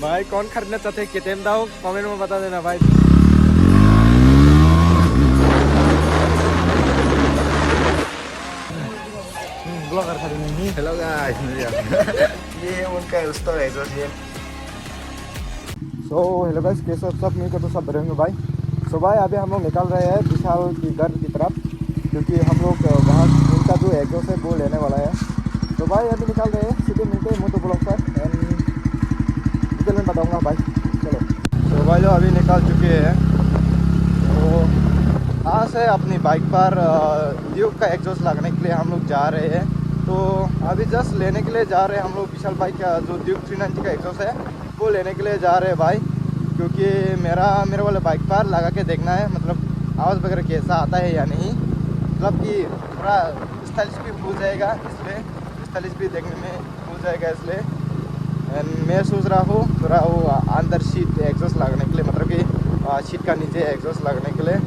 भाई कौन खरीदना चाहते हैं KTM दाओ कमेंट में बता देना भाई। ब्लॉगर खरीदेंगे। हेलो गाइस ये उनका स्टोर है जो ये सो हेलो गाइस, कैसे सब मिलकर तो सब रहेंगे भाई। सो भाई अभी हम लोग निकल रहे हैं विशाल की घर की तरफ, क्योंकि हम लोग वहाँ उनका जो एग्जॉस्ट है वो लेने वाला है। तो भाई अभी निकल रहे हैं, सीधे मिलते हैं मोटो ब्लॉग पर एंड डिटेल में बताऊँगा भाई। चलो तो भाई जो अभी निकल चुके हैं, तो यहाँ से अपनी बाइक पर ड्यूक का एग्जॉस्ट लगाने के लिए हम लोग जा रहे हैं। तो अभी जस्ट लेने के लिए जा रहे हैं हम लोग विशाल बाइक का जो ड्यूक 390 का एग्जॉस्ट है वो लेने के लिए जा रहे हैं भाई, क्योंकि मेरे वाले बाइक पर लगा के देखना है, मतलब आवाज़ वगैरह कैसा आता है या नहीं, मतलब कि थोड़ा स्टाइलिश भी हो जाएगा, इसलिए स्टाइलिश भी देखने में हो जाएगा इसलिए। एंड मैं सोच रहा हूँ थोड़ा वो अंदर सीट एग्जॉस्ट लगाने के लिए, मतलब कि सीट का नीचे एग्जॉस्ट लगाने के लिए।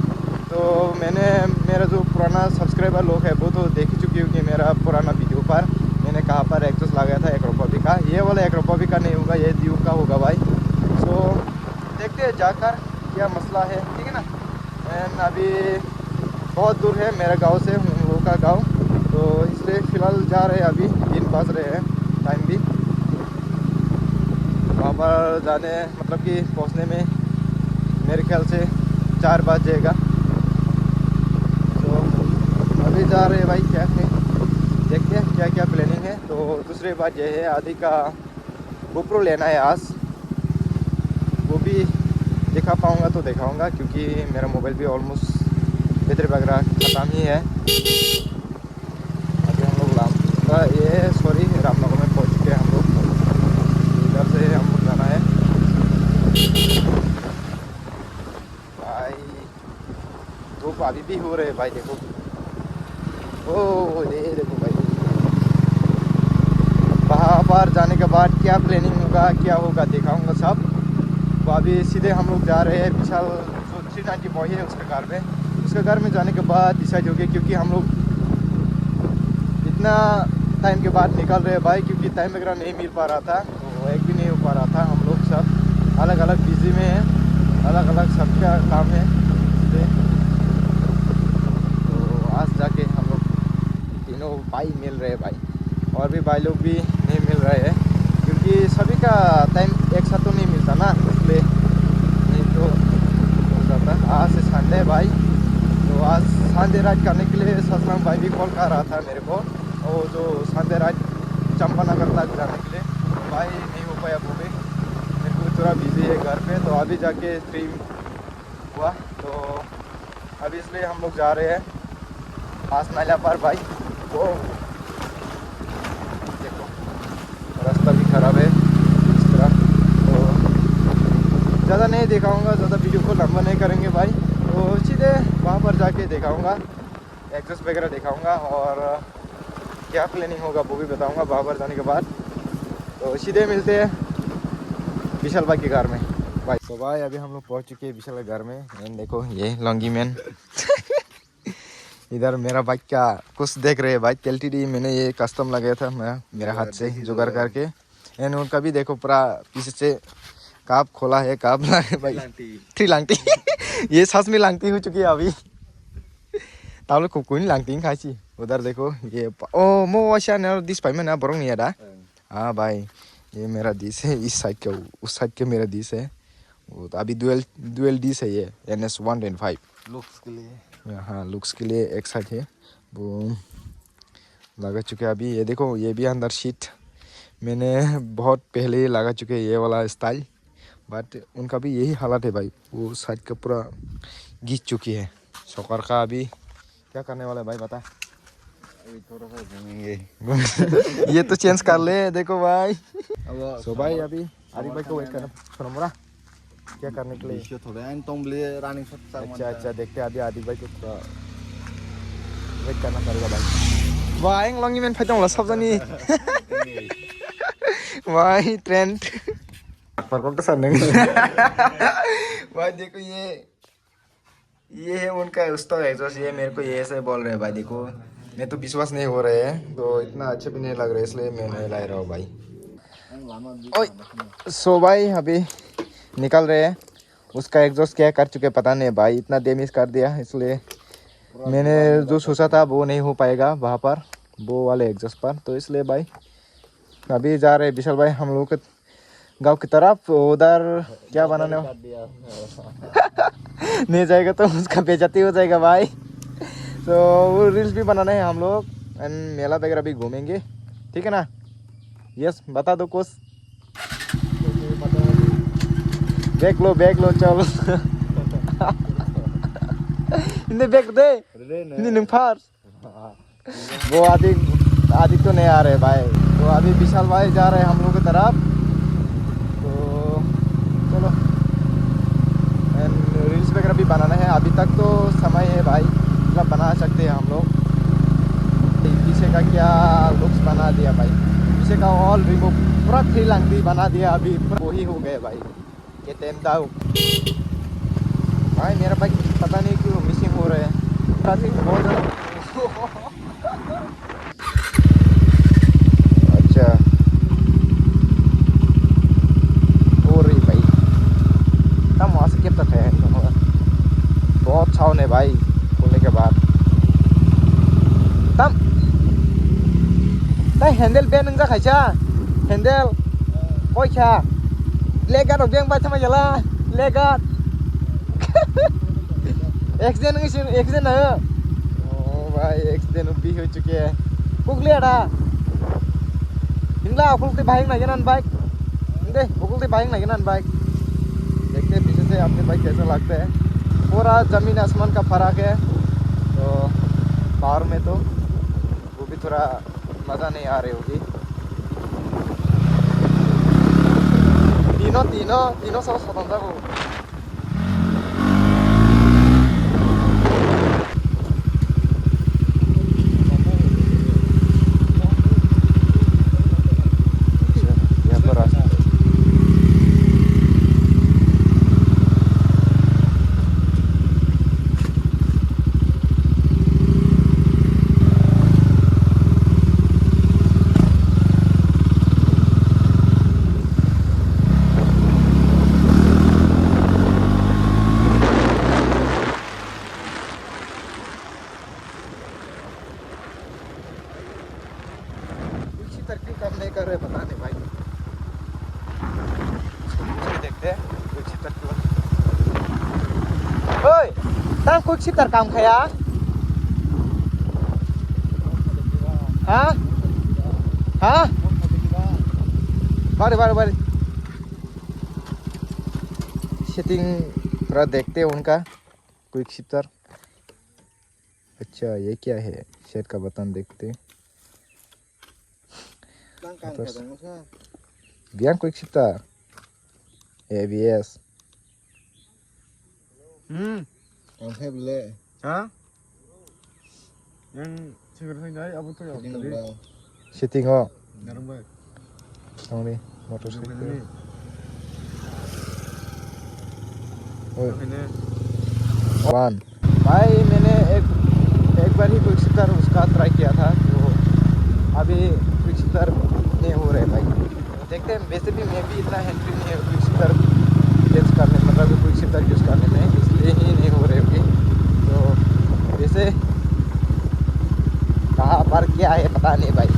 तो मैंने मेरा जो पुराना सब्सक्राइबर लोग है वो तो देख ही चुकी हूँ कि मेरा पुराना वीडियो पर मैंने कहाँ पर एग्जॉस्ट लगाया था एक्रोपोवी का। ये वाला एक्रोपोवी का नहीं होगा, ये ड्यूक का होगा भाई। सो देखते हैं जाकर क्या मसला है, ठीक है ना। एंड अभी बहुत दूर है मेरे गांव से हम लोगों का गांव, तो इसलिए फ़िलहाल जा रहे हैं, अभी 3 बज रहे हैं टाइम भी। वहाँ पर जाने मतलब कि पहुँचने में मेरे ख्याल से 4 बज जाएगा। तो अभी जा रहे हैं भाई, क्या है देखते हैं क्या क्या प्लानिंग है। तो दूसरी बात यह है आदि का GoPro लेना है आज, वो भी दिखा पाऊँगा तो दिखाऊँगा, क्योंकि मेरा मोबाइल भी ऑलमोस्ट बैटरी वगैरह ख़त्म ही है। अभी हम लोग रामनगर में पहुँच चुके हैं हम लोग, इधर से हम लोग जाना है भाई। धूप अभी भी हो रहे है भाई, देखो ओ देखो भाई। वहाँ पर जाने के बाद क्या प्लानिंग होगा क्या होगा दिखाऊंगा सब। तो अभी सीधे हम लोग जा रहे हैं विशाल जो 390 बॉय है उसके घर में। उसके घर में जाने के बाद डिसाइड हो गया, क्योंकि हम लोग इतना टाइम के बाद निकल रहे हैं भाई, क्योंकि टाइम वगैरह नहीं मिल पा रहा था, तो एक भी नहीं हो पा रहा था। हम लोग सब अलग अलग बिजी में हैं, अलग अलग सबका काम है, इसलिए तो आज जाके हम लोग तीनों भाई मिल रहे हैं भाई, और भी भाई लोग भी नहीं मिल रहे हैं, क्योंकि सभी का टाइम एक साथ तो नहीं मिलता ना, इसलिए नहीं तो हो जाता। आज से संडे है भाई, तो आज संडे राइड करने के लिए सतनाम भाई भी कॉल कर रहा था मेरे को, और जो संडे राइड चंपानगर तक जाने के लिए, तो भाई नहीं हो पाया वो भी, मेरे को थोड़ा बिजी है घर पे। तो अभी जाके स्ट्रीम हुआ, तो अभी इसलिए हम लोग जा रहे हैं पास नाला पर भाई। वो देखो रास्ता भी ख़राब है इस तरह, तो ज़्यादा नहीं दिखाऊंगा, ज़्यादा वीडियो को लंबा नहीं करेंगे भाई। तो सीधे वहाँ पर जाके दिखाऊंगा, एग्जॉस्ट वगैरह दिखाऊंगा, और क्या प्लानिंग होगा वो भी बताऊंगा वहाँ पर जाने के बाद। तो सीधे मिलते हैं विशाल भाई के घर में भाई। तो भाई अभी हम लोग पहुँच चुके हैं विशाल के घर में। एंड देखो ये लॉन्गी मैन इधर मेरा बाइक का कुछ देख रहे हैं भाई। एलटीडी मैंने ये कस्टम लगाया था मैं मेरे हाथ से जुगाड़ करके। एंड उनका भी देखो पूरा पीछे से काप खोला है, काप ला है भाई, 390 ये सच में लांगती हो चुकी है अभी। ताऊ लोग कोई नहीं लांगती खाई। उधर देखो ये ओ मो वाशा दिस भाई मैंने बरों नहीं था। हाँ भाई ये मेरा डिश है, इस साइड का उस साइड का मेरा डिश है। वो तो अभी डुअल डिश है ये NS 105 लुक्स के लिए। हाँ लुक्स के लिए एक साइड है वो लगा चुके हैं अभी। ये देखो ये भी अंदर सीट मैंने बहुत पहले ही लगा चुके हैं ये वाला स्टाइल, बट उनका भी यही हालत है भाई, वो साइड का पूरा घिस चुकी है। सौकर का अभी क्या करने वाला है भाई बता। अभी थोड़ा सा घूमेंगे ये तो चेंज कर ले देखो भाई। अब सो भाई अभी आरिफ भाई को वेट करना सुनो मोरा क्या करने के लिए। थोड़ा एंड तुम लिए रनिंग अच्छा अच्छा देखते हैं अभी आदित्य भाई को थोड़ा वेट करना पड़ेगा भाई। वाह लॉन्गी मैन फाइट सब जानी भाई ट्रेंड पर को सर नहीं भाई देखो ये है उनका उसका एग्जॉस्ट। ये मेरे को ये ऐसे बोल रहे हैं भाई, देखो मैं तो विश्वास नहीं हो रहे हैं, तो इतना अच्छे भी नहीं लग रहे, इसलिए मैं नहीं ला रहा हूँ भाई। सो भाई अभी निकल रहे हैं। उसका एग्जॉस्ट क्या कर चुके पता नहीं भाई, इतना डैमेज कर दिया, इसलिए मैंने जो सोचा था वो नहीं हो पाएगा वहाँ पर, वो वाले एग्जॉस्ट पर। तो इसलिए भाई अभी जा रहे हैं विशाल भाई हम लोग के गांव की तरफ। उधर क्या बनाने नहीं जाएगा तो उसका बेइज्जती हो जाएगा भाई। तो वो रील्स भी बनाने हैं हम लोग एंड मेला वगैरह भी घूमेंगे, ठीक है ना? यस बता दो कुछ। बैग लो चल। इन्हें बैग दे नहीं फार। वो आदि तो नहीं आ रहे भाई। तो अभी विशाल भाई जा रहे हैं हम लोग की तरफ। तो चलो एंड रील्स वगैरह भी बनाना है। अभी तक तो समय है भाई, मतलब बना सकते हैं हम लोग। पीछे का क्या लुक्स बना दिया भाई, पीछे का ऑल रिमूव पूरा 3 लाख बना दिया। अभी पूरा वही हो गए भाई ये तेमदाऊ भाई। मेरा बाइक पता नहीं क्यों मिसिंग हो रहे हैं, बहुत अच्छा हो रही भाई। तब वहाँ से कितना है बहुत छाव ने भाई खोलने के बाद तब हैंडल बेन नों जाखायसा हैंडल कयसा लेगार बेंक बाय थमा जाला लेगार एक्सीडेंट है। ओ भाई एक्सीडेंट भी हो चुके हैं। कुगली आड़ा हिंगला उकुलते बाइक नागिरनान बाइक दे उकुलते बाइक नागिरनान बाइक। देखते हैं पीछे से अपने बाइक कैसा लगता है। पूरा ज़मीन आसमान का फर्क है। तो पावर में तो वो भी थोड़ा मज़ा नहीं आ रही होगी। तीनों सब स्वतंत्र हो। नहीं कर रहे पता नहीं भाई। देखते हैं कुछ ओए ता कुछ काम खाया हाँ हाँ बारे सेटिंग पूरा देखते हैं उनका क्विक शिफ्टर। अच्छा ये क्या है, शेड का बटन देखते biang quick shifter ABS Ang heble. Hah? Yang segera nyari apa tuh ya? Tadi setting oh garang banget. Tong nih motorcycle Ini. oh Ini. One भाई मैंने एक बार ही क्विक शिफ्टर उसका ट्राई किया था। तो अभी क्विक शिफ्टर नहीं हो रहे भाई। देखते हैं, वैसे भी मैं भी इतना हैंड्री नहीं है क्विक शिफ्टर यूज़ करने, मतलब क्विक शिफ्टर यूज़ करने में, इसलिए ही नहीं हो रहे होंगे। तो वैसे कहाँ पर क्या है पता नहीं भाई।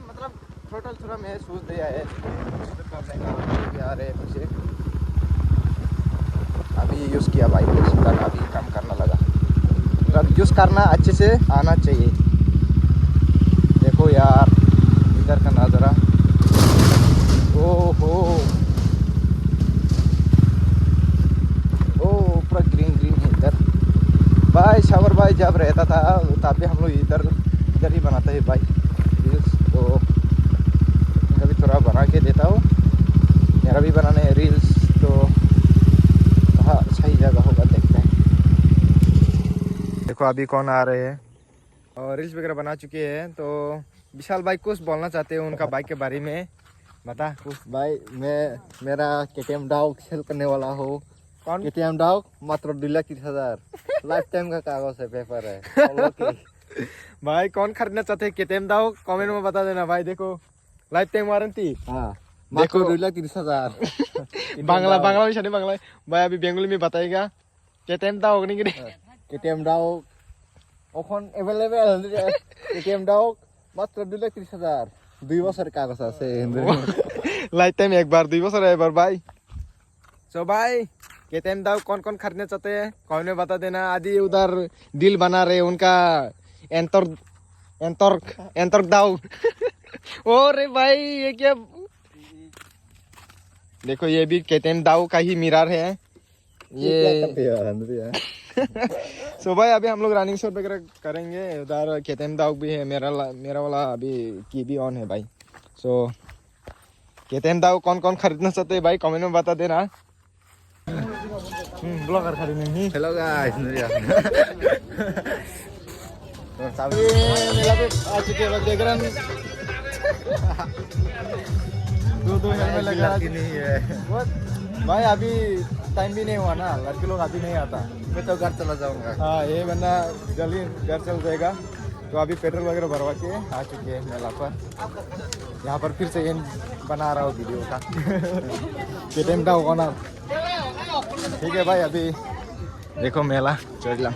मतलब टोटल थोड़ा मैं सोच दिया है आ रहे मुझे अभी यूज़ किया भाई कुछ तक अभी काम करना लगा। मतलब यूज़ करना अच्छे से आना चाहिए। देखो यार इधर का नज़ारा, ओहो ओ पूरा ग्रीन ग्रीन है इधर भाई। शावर भाई जब रहता था तब भी हम लोग इधर ही बनाते हैं भाई। तो कभी थोड़ा बना के देता हूँ मेरा भी बनाना है रील्स, तो कहाँ सही जगह होगा देखते हैं। देखो अभी कौन आ रहे हैं और रील्स वगैरह बना चुके हैं। तो विशाल भाई कुछ बोलना चाहते हैं उनका बाइक के बारे में, बता कुछ। भाई मैं मेरा KTM डाउ सेल करने वाला हूँ। कौन? KTM डाउ मात्र 2,30,000 लाइफ टाइम का कागज है, पेपर है। भाई कौन खरीदना चाहते हैं KTM दाओ, कमेंट में बता देना भाई। देखो लाइफ टाइम वारंटी। हाँ देखो। मात्र 2,30,000। बांग्ला बांग्ला में छने बांग्ला भाई अभी बेंगली में बताएगा KTM दाओ नहीं कि KTM डाउ ओखन एवेलेबल KTM डाउ मात्र 2,30,000 2 বছর কাগজ আছে। लाइफ टाइम एक बार 2 बছर एक बार भाई। सो भाई KTM दाओ कौन कौन खरीदना चाहते हैं कमेंट में बता देना। आदि उधर दिल बना रहे उनका एंटर दाओ। और भाई ये क्या, देखो ये भी KTM दाओ का ही मिरर है ये। सो भाई अभी हम लोग रनिंग शॉट वगैरह करेंगे। उधर KTM दाओ भी है, मेरा वाला अभी की भी ऑन है भाई। सो KTM दाओ कौन कौन खरीदना चाहते हैं भाई कमेंट में बता देना। ब्लॉगर खरीदने ही। हेलो गाइस, मेला पे आ चुके हैं, देख रहे हैं दो हेलमेट लगा नहीं है भाई। अभी टाइम भी नहीं हुआ ना, लड़के लोग अभी नहीं आता। मैं तो घर चला जाऊंगा। हाँ ये बंदा जल्दी घर चल जाएगा। तो अभी पेट्रोल वगैरह भरवा के आ चुके हैं मेला पर। यहाँ पर फिर से ये बना रहा हूँ वीडियो का। KTM दाओ कौन। ठीक है भाई अभी देखो मेला चल